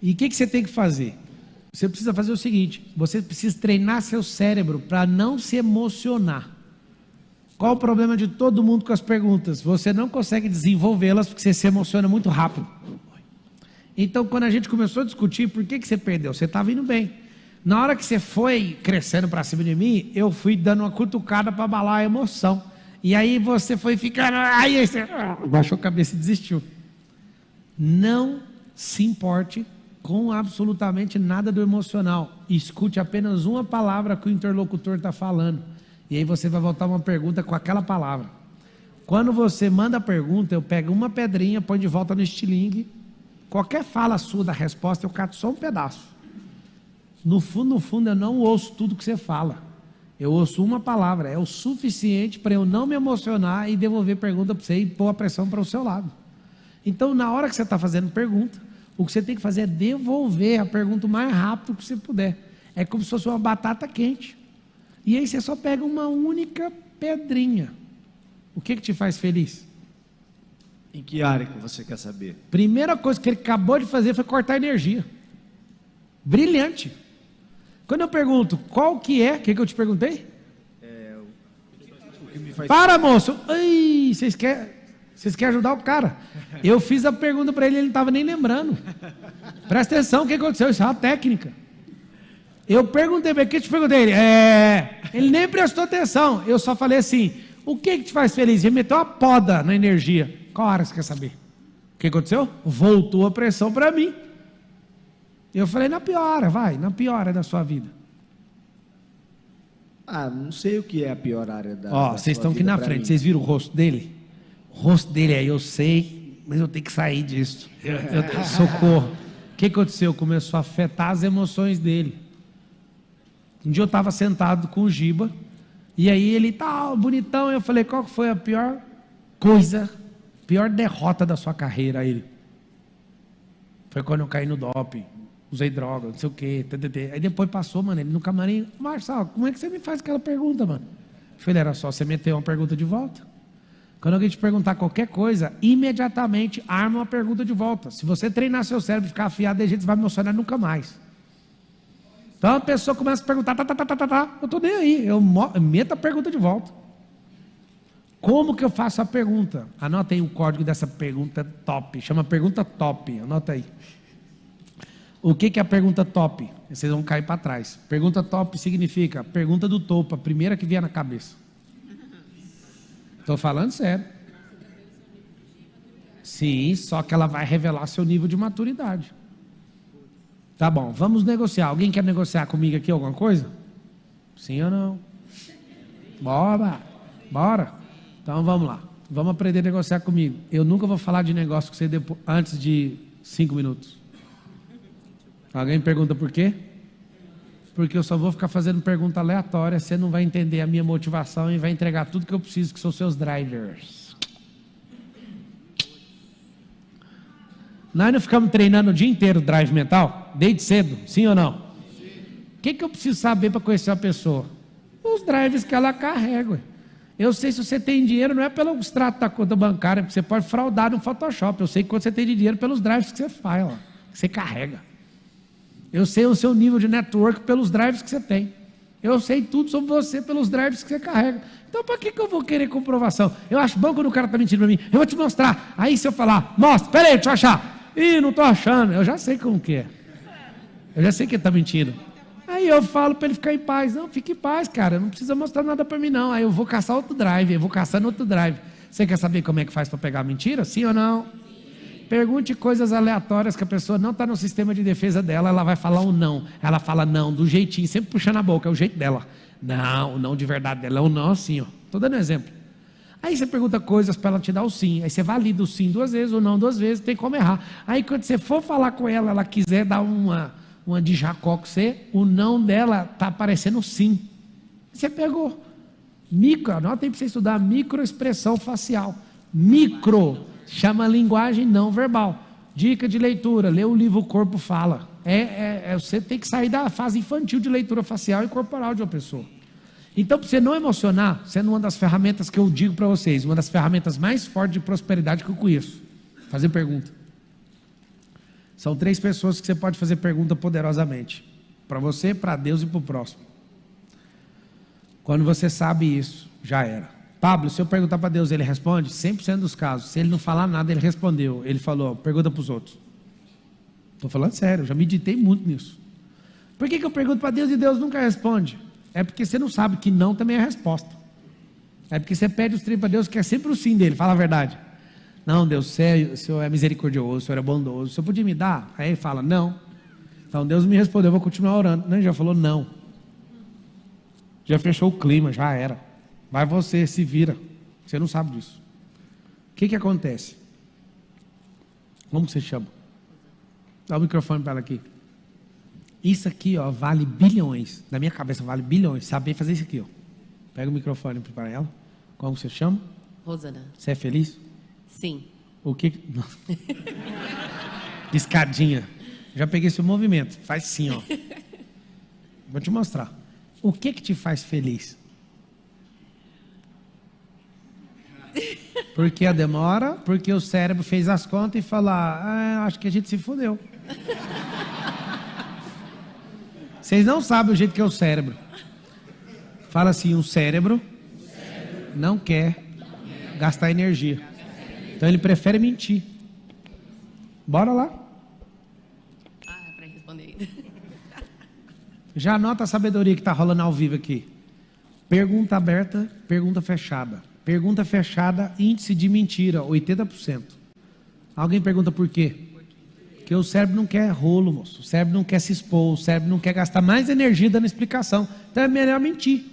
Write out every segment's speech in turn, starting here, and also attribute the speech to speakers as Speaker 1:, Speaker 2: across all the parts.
Speaker 1: E o que você tem que fazer? Você precisa fazer o seguinte: você precisa treinar seu cérebro para não se emocionar. Qual o problema de todo mundo com as perguntas? Você não consegue desenvolvê-las porque você se emociona muito rápido. Então, quando a gente começou a discutir por que você perdeu, você estava indo bem. Na hora que você foi crescendo para cima de mim, eu fui dando uma cutucada para abalar a emoção. E aí você foi ficando... Aí você baixou a cabeça e desistiu. Não se importe com absolutamente nada do emocional. Escute apenas uma palavra que o interlocutor está falando. E aí você vai voltar uma pergunta com aquela palavra. Quando você manda a pergunta, eu pego uma pedrinha, põe de volta no estilingue. Qualquer fala sua da resposta, eu cato só um pedaço. No fundo, eu não ouço tudo que você fala. Eu ouço uma palavra. É o suficiente para eu não me emocionar e devolver pergunta para você e pôr a pressão para o seu lado. Então, na hora que você está fazendo pergunta, o que você tem que fazer é devolver a pergunta o mais rápido que você puder. É como se fosse uma batata quente. E aí você só pega uma única pedrinha. O que te faz feliz?
Speaker 2: Em que área que você quer saber?
Speaker 1: Primeira coisa que ele acabou de fazer foi cortar energia. Brilhante. Quando eu pergunto qual que é, o que eu te perguntei?
Speaker 2: O que me faz...
Speaker 1: Para, moço. Ai, vocês querem ajudar o cara. Eu fiz a pergunta para ele, ele não estava nem lembrando. Presta atenção, o que aconteceu? Isso é uma técnica. Eu perguntei para ele, o que eu te perguntei? Ele nem prestou atenção. Eu só falei assim, o que te faz feliz? Ele meteu uma poda na energia. Qual hora você quer saber? O que aconteceu? Voltou a pressão para mim. Eu falei, na pior área da sua vida.
Speaker 2: Não sei o que é a pior área da
Speaker 1: vocês estão aqui na frente, vocês viram o rosto dele? O rosto dele aí, eu sei, mas eu tenho que sair disso. Socorro. O que aconteceu? Começou a afetar as emoções dele. Um dia eu estava sentado com o Giba, e aí ele bonitão, eu falei, qual foi a pior coisa, pior derrota da sua carreira? Aí ele, foi quando eu caí no doping, usei droga, não sei o quê, Aí depois passou, mano, ele no camarim, Marçal, como é que você me faz aquela pergunta, mano? Eu falei, era só você meter uma pergunta de volta. Quando alguém te perguntar qualquer coisa, imediatamente arma uma pergunta de volta. Se você treinar seu cérebro e ficar afiado, de jeito, você vai me emocionar nunca mais. Então a pessoa começa a perguntar, eu estou nem aí, eu meto a pergunta de volta. Como que eu faço a pergunta? Anota aí o código dessa pergunta top, chama pergunta top, anota aí. O que é a pergunta top? Vocês vão cair para trás. Pergunta top significa pergunta do topo, a primeira que vier na cabeça. Estou falando sério. Sim, só que ela vai revelar seu nível de maturidade. Tá bom, vamos negociar. Alguém quer negociar comigo aqui alguma coisa? Sim ou não? Bora. Então vamos lá. Vamos aprender a negociar comigo. Eu nunca vou falar de negócio com você antes de 5 minutos. Alguém pergunta por quê? Porque eu só vou ficar fazendo pergunta aleatória, você não vai entender a minha motivação e vai entregar tudo que eu preciso, que são seus drivers. Nós não ficamos treinando o dia inteiro drive mental? Desde cedo, sim ou não? O que eu preciso saber para conhecer a pessoa? Os drives que ela carrega. Eu sei se você tem dinheiro, não é pelo extrato da conta bancária, porque você pode fraudar no Photoshop. Eu sei quanto você tem de dinheiro pelos drives que você faz, que você carrega. Eu sei o seu nível de network pelos drives que você tem. Eu sei tudo sobre você pelos drives que você carrega. Então, para que eu vou querer comprovação? Eu acho bom quando o cara está mentindo para mim. Eu vou te mostrar. Aí, se eu falar, mostra, peraí, deixa eu achar. Ih, não estou achando. Eu já sei como que é. Eu já sei que ele está mentindo. Aí eu falo para ele ficar em paz. Não, fique em paz, cara. Não precisa mostrar nada para mim, não. Aí eu vou caçar outro drive. Eu vou caçando outro drive. Você quer saber como é que faz para pegar a mentira? Sim ou não? Pergunte coisas aleatórias que a pessoa não está no sistema de defesa dela, ela vai falar um não. Ela fala não, do jeitinho, sempre puxando a boca, é o jeito dela. Não, o não de verdade dela é o não assim, ó. Estou dando exemplo. Aí você pergunta coisas para ela te dar o sim. Aí você valida o sim 2 vezes, o não 2 vezes, tem como errar. Aí quando você for falar com ela, ela quiser dar uma de Jacó com você, o não dela está aparecendo sim. Você pegou. Anota aí para você estudar microexpressão facial. Chama linguagem não verbal. Dica de leitura, lê o livro O Corpo Fala. Você tem que sair da fase infantil de leitura facial e corporal de uma pessoa. Então, para você não emocionar, sendo uma das ferramentas que eu digo para vocês, uma das ferramentas mais fortes de prosperidade que eu conheço, fazer pergunta. São 3 pessoas que você pode fazer pergunta poderosamente. Para você, para Deus e para o próximo. Quando você sabe isso, já era. Pablo, se eu perguntar para Deus, ele responde? 100% dos casos. Se ele não falar nada, ele respondeu. Ele falou, pergunta para os outros. Estou falando sério, eu já meditei muito nisso. Por que eu pergunto para Deus e Deus nunca responde? É porque você não sabe que não também é a resposta. É porque você pede os três para Deus, que é sempre o sim dele, fala a verdade. Não, Deus, o Senhor é misericordioso, o Senhor é bondoso, o Senhor podia me dar? Aí ele fala, não. Então Deus me respondeu, eu vou continuar orando. Não, ele já falou não. Já fechou o clima, já era. Vai você, se vira. Você não sabe disso. O que acontece? Como que você chama? Dá o microfone para ela aqui. Isso aqui, ó, vale bilhões. Na minha cabeça vale bilhões. Saber fazer isso aqui, ó. Pega o microfone para ela. Como você chama?
Speaker 3: Rosana.
Speaker 1: Você é feliz?
Speaker 3: Sim.
Speaker 1: O que? Escadinha. Já peguei seu movimento. Faz sim, ó. Vou te mostrar. O que te faz feliz? Porque a demora, porque o cérebro fez as contas e falou, acho que a gente se fodeu. Vocês não sabem o jeito que é o cérebro. Fala assim, o cérebro não quer gastar energia. Então ele prefere mentir. Bora lá.
Speaker 3: É para responder ainda.
Speaker 1: Já anota a sabedoria que está rolando ao vivo aqui. Pergunta aberta, pergunta fechada. Pergunta fechada, índice de mentira, 80%. Alguém pergunta por quê? Porque o cérebro não quer rolo, moço. O cérebro não quer se expor, o cérebro não quer gastar mais energia dando explicação. Então é melhor mentir.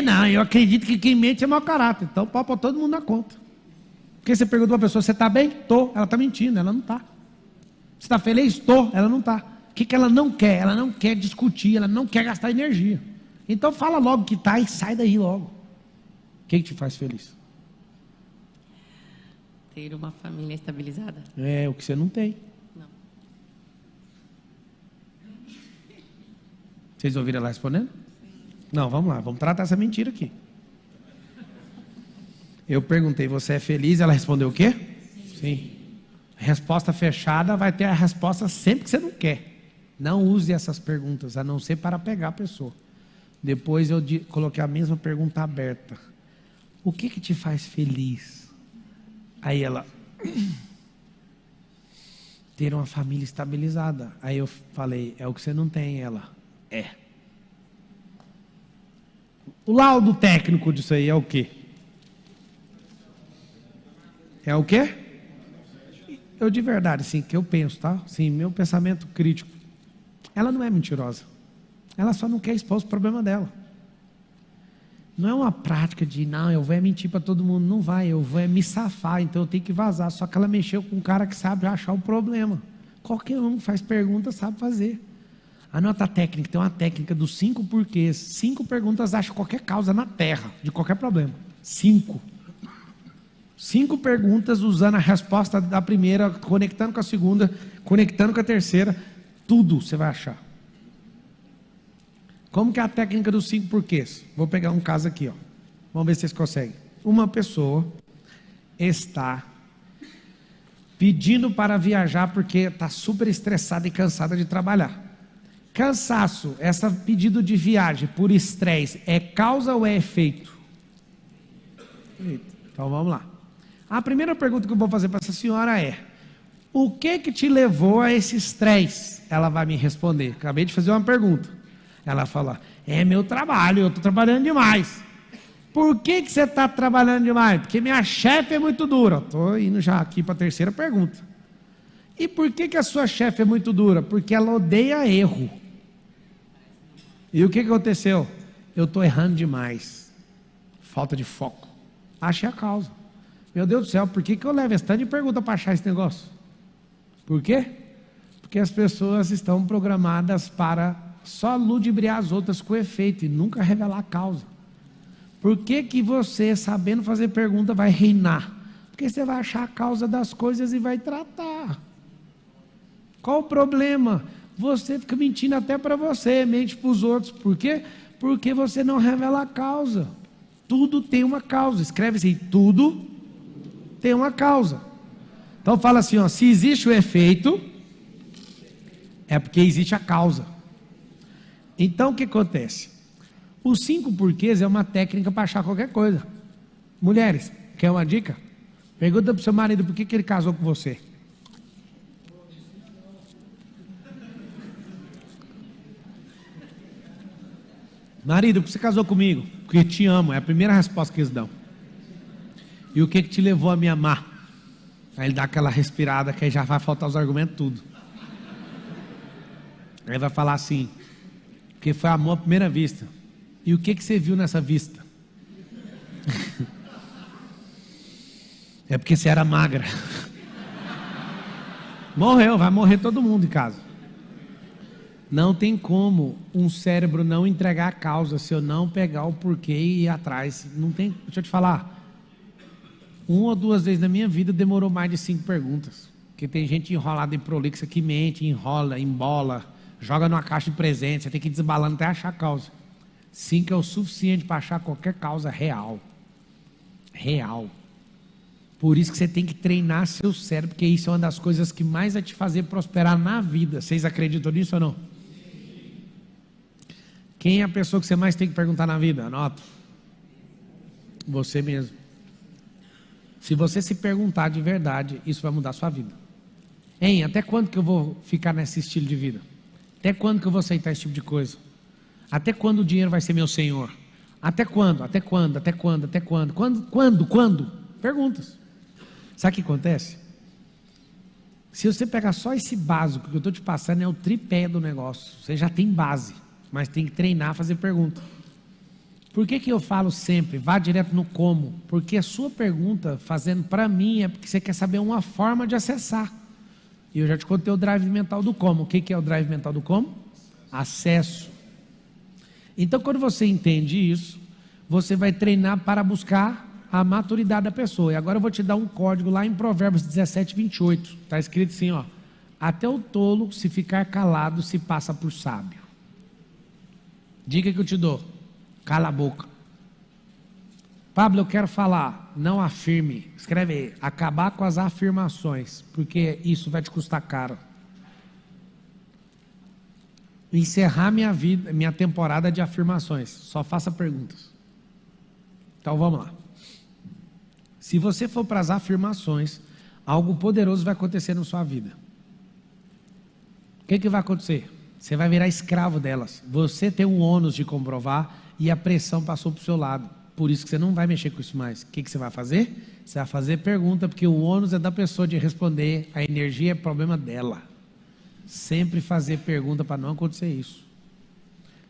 Speaker 1: Não, eu acredito que quem mente é mau caráter. Então pode pôr todo mundo na conta. Porque você pergunta para a pessoa, você está bem? Tô. Ela está mentindo, ela não está. Você está feliz? Tô. Ela não está. O que ela não quer? Ela não quer discutir, ela não quer gastar energia. Então fala logo que está e sai daí logo. O que te faz feliz?
Speaker 3: Ter uma família estabilizada.
Speaker 1: É o que você não tem.
Speaker 3: Não.
Speaker 1: Vocês ouviram ela respondendo? Não, vamos lá, vamos tratar essa mentira aqui. Eu perguntei, você é feliz? Ela respondeu o quê? Sim. Resposta fechada vai ter a resposta sempre que você não quer. Não use essas perguntas, a não ser para pegar a pessoa. Depois eu coloquei a mesma pergunta aberta. O que te faz feliz? Aí ela... ter uma família estabilizada. Aí eu falei, é o que você não tem. Ela, é. O laudo técnico disso aí é o quê? É o quê? Eu de verdade, assim, que eu penso, tá? Sim, meu pensamento crítico. Ela não é mentirosa. Ela só não quer expor os problemas dela. Não é uma prática de, não, eu vou mentir para todo mundo. Não vai, eu vou me safar, então eu tenho que vazar. Só que ela mexeu com um cara que sabe achar o problema. Qualquer um que faz pergunta sabe fazer. Anota a técnica, tem uma técnica dos 5 porquês. 5 perguntas acham qualquer causa na Terra, de qualquer problema. 5 perguntas usando a resposta da primeira, conectando com a segunda, conectando com a terceira. Tudo você vai achar. Como que é a técnica dos 5 porquês? Vou pegar um caso aqui, ó. Vamos ver se vocês conseguem. Uma pessoa está pedindo para viajar porque está super estressada e cansada de trabalhar. Cansaço, esse pedido de viagem por estresse, é causa ou é efeito? Então vamos lá. A primeira pergunta que eu vou fazer para essa senhora é: o que te levou a esse estresse? Ela vai me responder. Acabei de fazer uma pergunta. Ela fala, é meu trabalho, eu estou trabalhando demais. Por que você está trabalhando demais? Porque minha chefe é muito dura. Estou indo já aqui para a terceira pergunta. E por que a sua chefe é muito dura? Porque ela odeia erro. E o que aconteceu? Eu estou errando demais. Falta de foco. Achei a causa. Meu Deus do céu, por que eu levo esse tanto de pergunta para achar esse negócio? Por quê? Porque as pessoas estão programadas para só ludibriar as outras com efeito e nunca revelar a causa. Por que você, sabendo fazer pergunta, vai reinar? Porque você vai achar a causa das coisas e vai tratar. Qual o problema? Você fica mentindo até para você, mente para os outros. Por quê? Porque você não revela a causa. Tudo tem uma causa. Escreve assim, tudo tem uma causa. Então fala assim, ó, se existe o efeito, É porque existe a causa. Então, o que acontece? Os 5 porquês é uma técnica para achar qualquer coisa. Mulheres, quer uma dica? Pergunta para o seu marido por que ele casou com você. Marido, por que você casou comigo? Porque te amo, é a primeira resposta que eles dão. E o que te levou a me amar? Aí ele dá aquela respirada que aí já vai faltar os argumentos tudo. Aí vai falar assim, porque foi amor à primeira vista. E o que você viu nessa vista? É porque você era magra. Morreu, vai morrer todo mundo em casa. Não tem como um cérebro não entregar a causa se eu não pegar o porquê e ir atrás. Não tem, deixa eu te falar. 1 ou 2 vezes na minha vida demorou mais de 5 perguntas. Porque tem gente enrolada em prolixa que mente, enrola, embola, joga numa caixa de presente, você tem que ir desbalando até achar a causa. 5 é o suficiente para achar qualquer causa real. Real. Por isso que você tem que treinar seu cérebro, porque isso é uma das coisas que mais vai te fazer prosperar na vida. Vocês acreditam nisso ou não? Quem é a pessoa que você mais tem que perguntar na vida? Anota. Você mesmo. Se você se perguntar de verdade, isso vai mudar a sua vida. Hein, até quando que eu vou ficar nesse estilo de vida? Até quando que eu vou aceitar esse tipo de coisa? Até quando o dinheiro vai ser meu senhor? Até quando? Até quando? Até quando? Até quando? Quando? Perguntas. Sabe o que acontece? Se você pegar só esse básico que eu estou te passando, é o tripé do negócio. Você já tem base, mas tem que treinar a fazer pergunta. Por que eu falo sempre, vá direto no como? Porque a sua pergunta, fazendo para mim, é porque você quer saber uma forma de acessar. E eu já te contei o drive mental do como. O que é o drive mental do como? Acesso. Então, quando você entende isso, você vai treinar para buscar a maturidade da pessoa. E agora eu vou te dar um código lá em Provérbios 17, 28. Está escrito assim, ó. Até o tolo, se ficar calado, se passa por sábio. Dica que eu te dou. Cala a boca. Pablo, eu quero falar. Não afirme. Escreve aí. Acabar com as afirmações. Porque isso vai te custar caro. Encerrar minha vida, minha temporada de afirmações. Só faça perguntas. Então vamos lá. Se você for para as afirmações, algo poderoso vai acontecer na sua vida. O que vai acontecer? Você vai virar escravo delas. Você tem o ônus de comprovar e a pressão passou para o seu lado. Por isso que você não vai mexer com isso mais. O que você vai fazer? Você vai fazer pergunta, porque o ônus é da pessoa de responder. A energia é problema dela. Sempre fazer pergunta para não acontecer isso.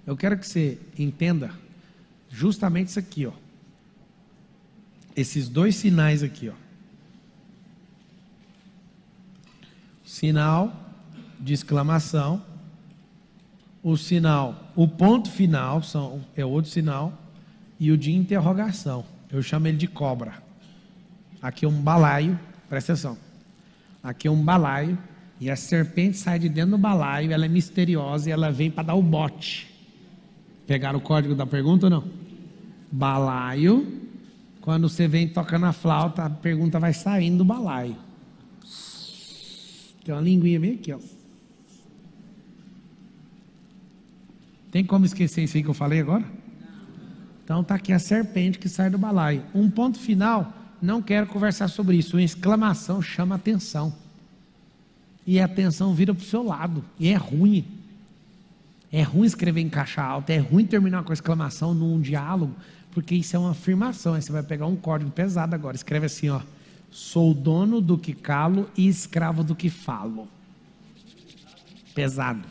Speaker 1: Eu quero que você entenda justamente isso aqui, ó. Esses 2 sinais aqui, ó. Sinal de exclamação. O sinal, o ponto final é outro sinal. E o de interrogação. Eu chamo ele de cobra. Aqui é um balaio, presta atenção. Aqui é um balaio. E a serpente sai de dentro do balaio. Ela é misteriosa e ela vem para dar o bote. Pegaram o código da pergunta ou não? Balaio. Quando você vem tocando a flauta, a pergunta vai saindo do balaio. Tem uma linguinha bem aqui, ó. Tem como esquecer isso aí que eu falei agora? Então está aqui a serpente que sai do balaio. Um ponto final, não quero conversar sobre isso. Uma exclamação chama atenção. E a atenção vira para o seu lado. E é ruim. É ruim escrever em caixa alta. É ruim terminar com a exclamação num diálogo. Porque isso é uma afirmação. Aí você vai pegar um código pesado agora. Escreve assim, ó. Sou dono do que calo e escravo do que falo. Pesado.